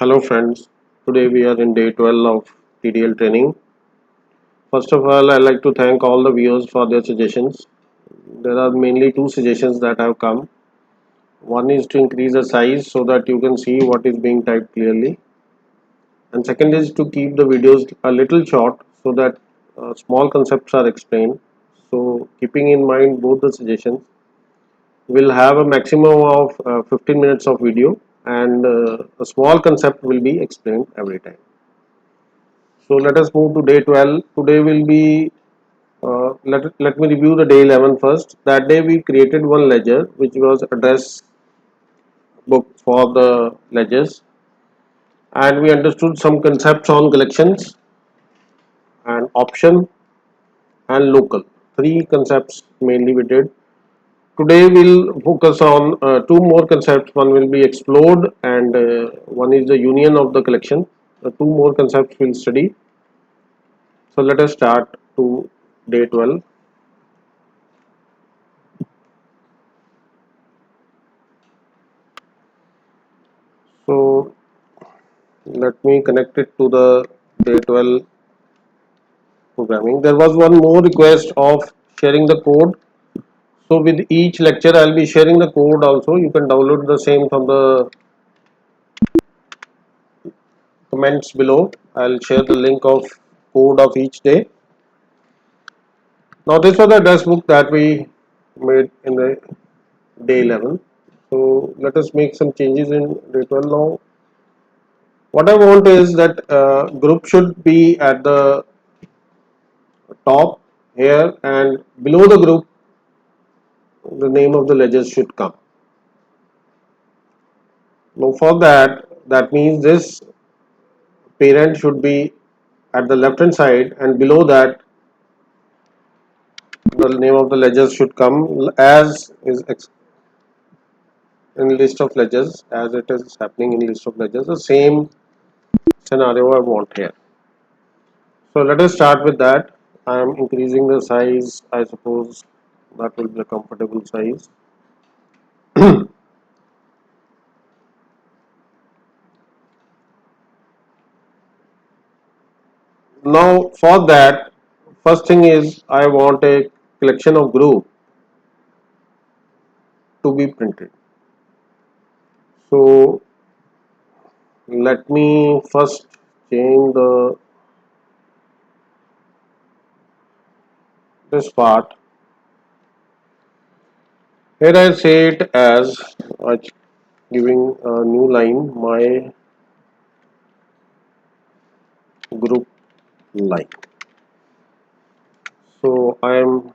Hello friends, today we are in day 12 of TDL training. First of all, I'd like to thank all the viewers for their suggestions. There are mainly two suggestions that have come. One is to increase the size so that you can see what is being typed clearly. And second is to keep the videos a little short so that small concepts are explained. So keeping in mind both the suggestions, we'll have a maximum of 15 minutes of video and a small concept will be explained every time. So let us move to day 12. Today will be, let me review the day 11 first. That day we created one ledger which was address book for the ledgers, and we understood some concepts on collections and option and local. Three concepts mainly we did. Today we'll focus on two more concepts. One will be explored and one is the union of the collection. The two more concepts we'll study. So let us start to day 12. So let me connect it to the day 12 programming. There was one more request of sharing the code. So with each lecture I'll be sharing the code also. You can download the same from the comments below. I'll share the link of code of each day. Now this was the address book that we made in the day 11. So let us make some changes in day 12 now. What I want is that group should be at the top here, and below the group the name of the ledger should come. Now for that means this parent should be at the left hand side, and below that the name of the ledger should come as is in list of ledgers, as it is happening in list of ledgers. The same scenario I want here. So let us start with that. I am increasing the size. I suppose that will be a comfortable size. Now for that, first thing is I want a collection of group to be printed. So let me first change the this part. Here I say it as giving a new line, my group line. So I am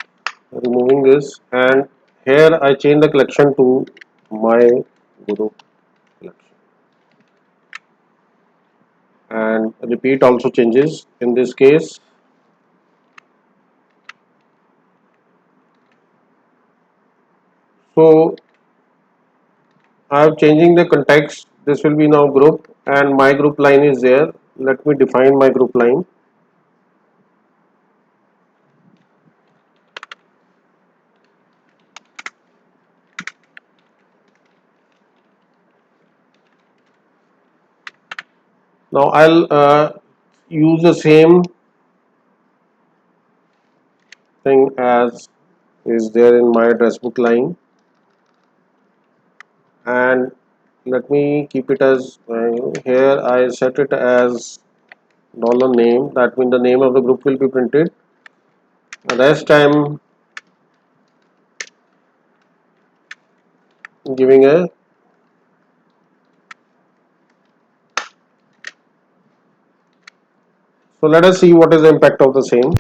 removing this, and here I change the collection to my group collection, and repeat also changes in this case. So I am changing the context. This will be now group, and my group line is there. Let me define my group line. Now I'll use the same thing as is there in my address book line, and let me keep it as here I set it as dollar name. That means the name of the group will be printed. The rest I'm giving a, so let us see what is the impact of the same.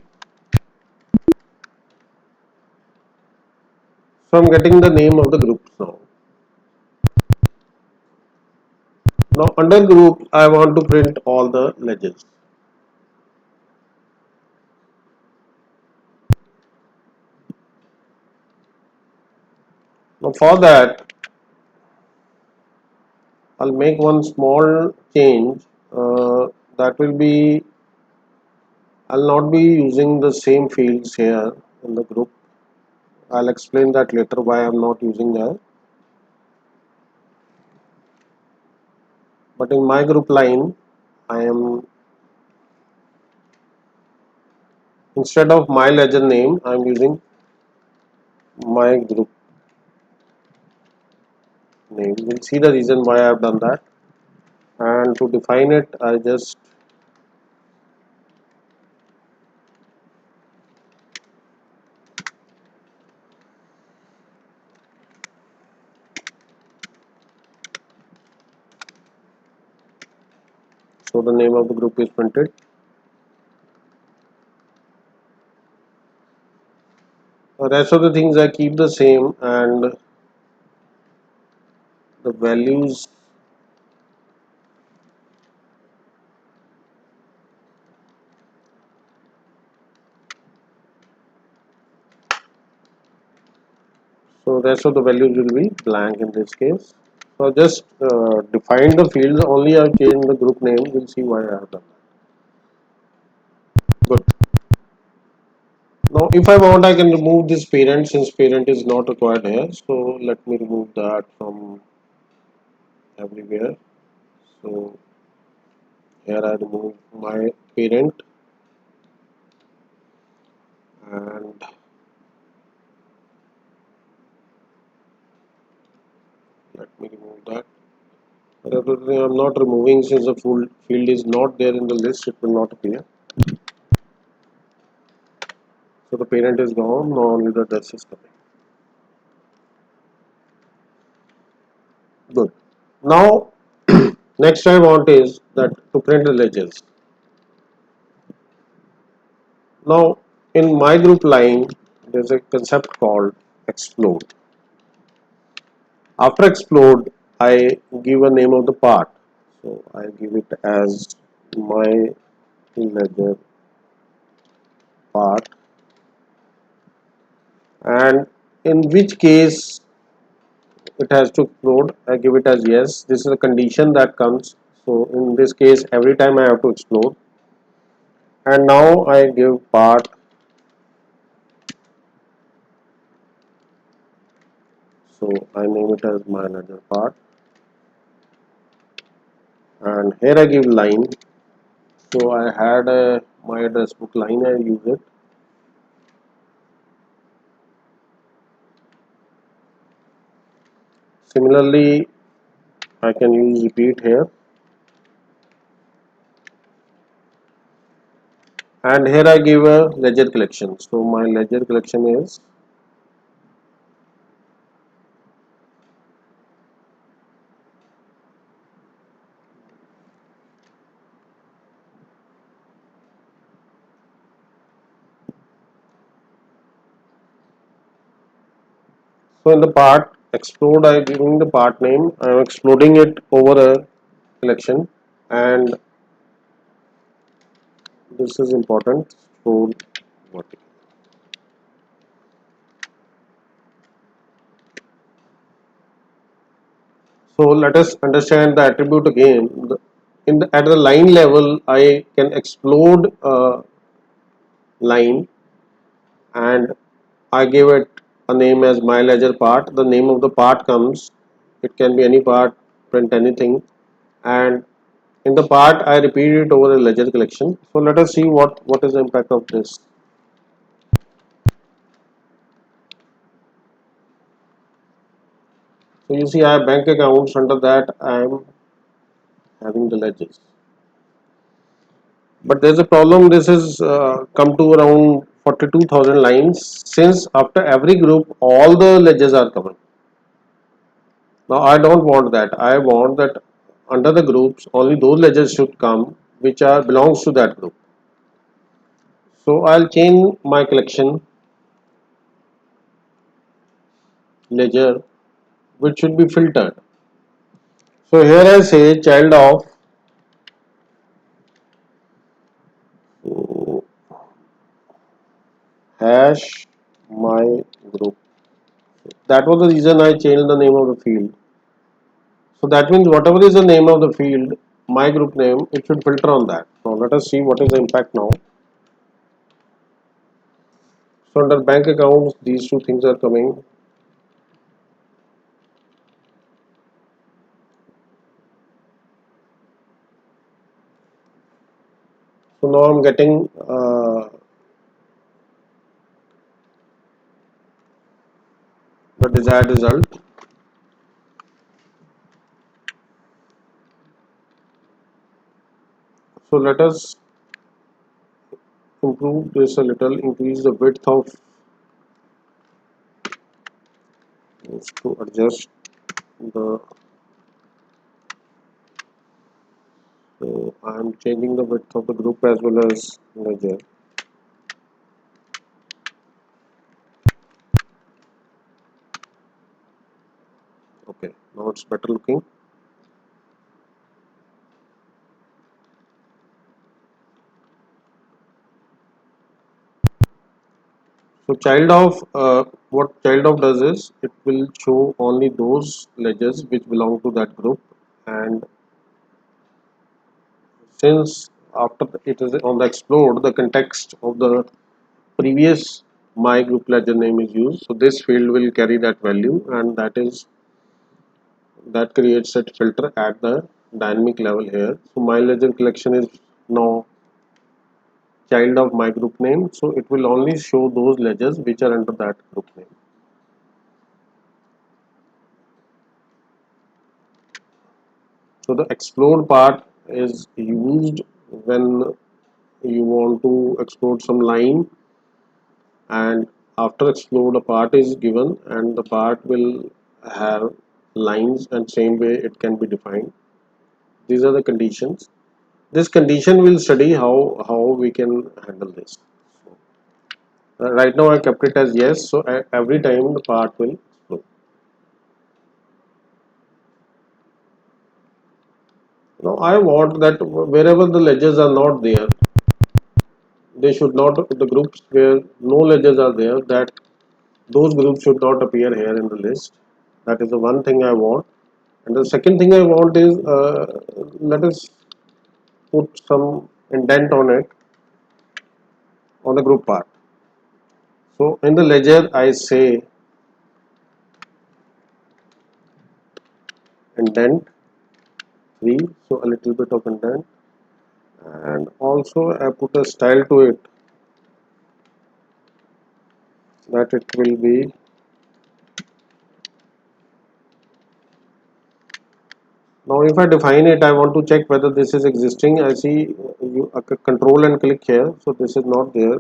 So I'm getting the name of the groups now. Now under group I want to print all the ledgers. Now for that I'll make one small change, that will be, I'll not be using the same fields here in the group. I'll explain that later why I'm not using that. but in my group line I am, instead of my ledger name, I am using my group name. We'll see the reason why I have done that. And to define it, I just so the name of the group is printed. The rest of the things I keep the same, and the values, so rest of the values will be blank in this case. So just define the fields, only I've changed the group name. We'll see why I have done that. Good. Now if I want, I can remove this parent, since parent is not required here. So let me remove that from everywhere. So here I remove my parent, and let me remove that. Everything I'm not removing, since the full field is not there in the list, it will not appear. So the parent is gone, now only the address is coming. Good. Now next I want is that to print the ledgers. Now in my group line there's a concept called explode. After explode I give a name of the part. So I give it as my ledger part, and in which case it has to explode, I give it as yes. This is a condition that comes. So in this case every time I have to explode, and now I give part. So I name it as my ledger part, and here I give line. So I had my address book line, I use it. Similarly I can use repeat here, and here I give a ledger collection. So my ledger collection is, so in the part explode I giving the part name, I am exploding it over a collection, and this is important. So let us understand the attribute again. At the line level I can explode a line, and I give it a name as my ledger part. The name of the part comes, it can be any part, print anything, and in the part I repeat it over a ledger collection. So let us see what is the impact of this. So you see I have bank accounts, under that I am having the ledgers. But there's a problem, this is come to around 42,000 lines, since after every group all the ledgers are coming. Now I don't want that. I want that under the groups only those ledgers should come which are belongs to that group. So I'll change my collection ledger, which should be filtered. So here I say child of hash my group. That was the reason I changed the name of the field. So that means whatever is the name of the field, my group name, it should filter on that. Now let us see what is the impact now. So under bank accounts, these two things are coming. So now I'm getting the desired result. So let us improve this a little, increase the width of this to adjust the. So I am changing the width of the group as well as ledger. Okay, now it's better looking. So what child of does is it will show only those ledgers which belong to that group, and since after it is on the explored, the context of the previous my group ledger name is used, so this field will carry that value, and that creates that filter at the dynamic level here. So my ledger collection is now child of my group name, so it will only show those ledgers which are under that group name. So the explode part is used when you want to explode some line, and after explode a part is given and the part will have lines, and same way it can be defined. These are the conditions. This condition will study how we can handle this. Right now I kept it as yes, so every time the part will explode. Now I want that wherever the ledgers are not there, they should not, the groups where no ledgers are there, that those groups should not appear here in the list. That is the one thing I want. And the second thing I want is let us put some indent on it, on the group part. So in the ledger I say indent 3, so a little bit of indent, and also I put a style to it that it will be now. If I define it, I want to check whether this is existing. I see you control and click here, so this is not there.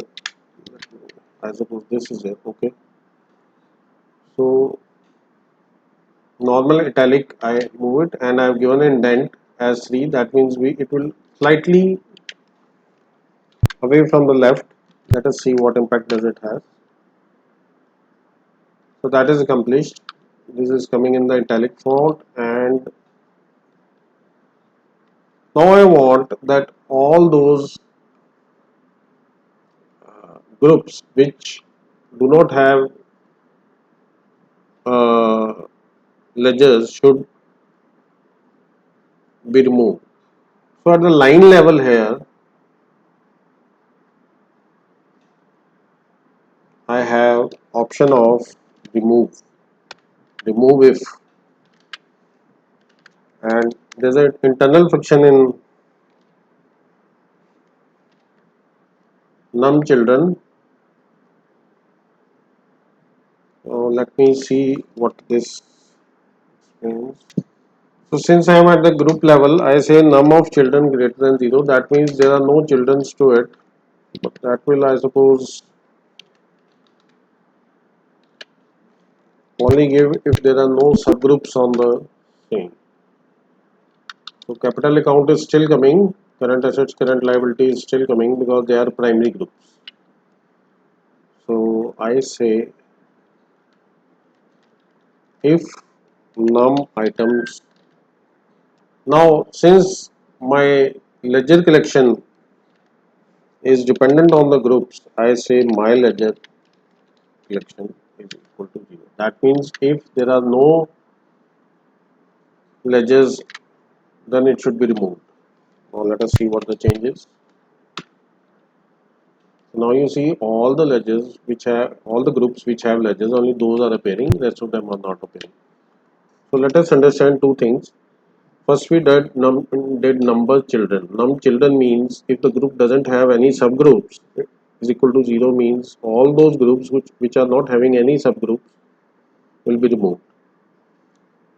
I suppose this is there. Okay, so normal italic I move it, and I have given an indent as 3. That means it will slightly away from the left. Let us see what impact does it have. So that is accomplished. This is coming in the italic font, and now I want that all those groups which do not have uh, ledgers should be removed. So at the line level here, I have option of remove if, and there's an internal function in num children. Let me see what this means. So since I am at the group level, I say num of children greater than 0. That means there are no children to it, but that will, I suppose, only give if there are no subgroups on the same. So capital account is still coming, current assets, current liability is still coming because they are primary groups. So I say if num items. Now since my ledger collection is dependent on the groups, I say my ledger collection is equal to 0. That means if there are no ledgers, then it should be removed. Now let us see what the change is. Now you see all the ledgers which have, all the groups which have ledgers, only those are appearing, rest of them are not appearing. So let us understand two things. First we did number children. Num children means if the group doesn't have any subgroups, is equal to 0 means all those groups which are not having any subgroups will be removed.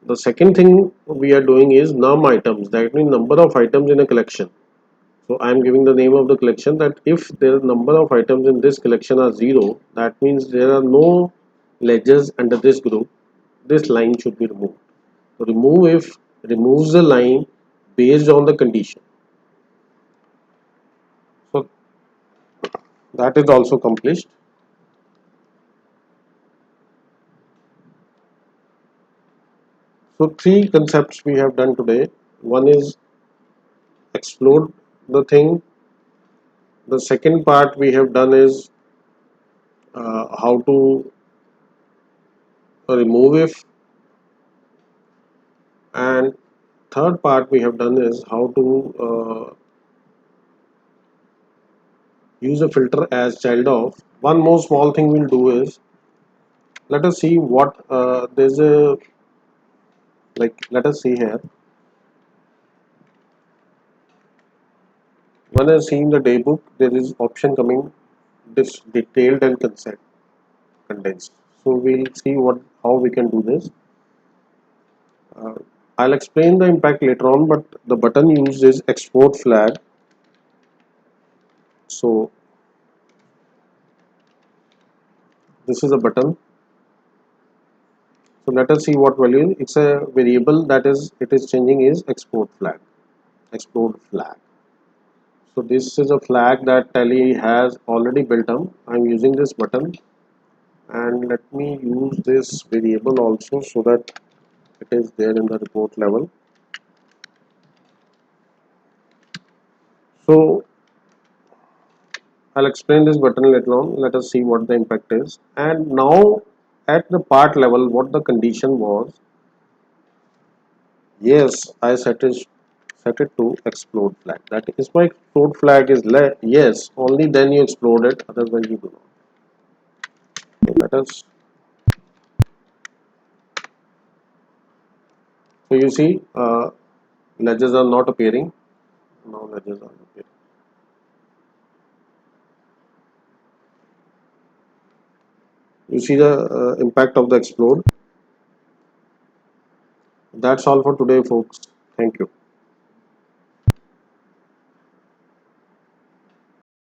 The second thing we are doing is num items, that means number of items in a collection. So I am giving the name of the collection that if the number of items in this collection are 0, that means there are no ledgers under this group. This line should be removed. So remove if removes the line based on the condition. So that is also accomplished. So three concepts we have done today. One is explode the thing. The second part we have done is how to remove if, and third part we have done is how to use a filter as child of. One more small thing we'll do is let us see what there's a let us see here. When I see in the daybook, there is option coming this detailed and consent condensed. So we'll see what how we can do this. Uh, I'll explain the impact later on, but the button used is export flag. So this is a button. So let us see what value. It's a variable that is it is changing is export flag. Export flag. So this is a flag that Tally has already built up. I'm using this button, and let me use this variable also so that it is there in the report level. So I'll explain this button later on. Let us see what the impact is. And now at the part level, what the condition was. Yes, I set it to explode flag. That is my explode flag is yes. Only then you explode it. Otherwise you do not. So let us. So you see, ledgers are not appearing. Now ledgers are appearing. You see the impact of the explode. That's all for today, folks. Thank you.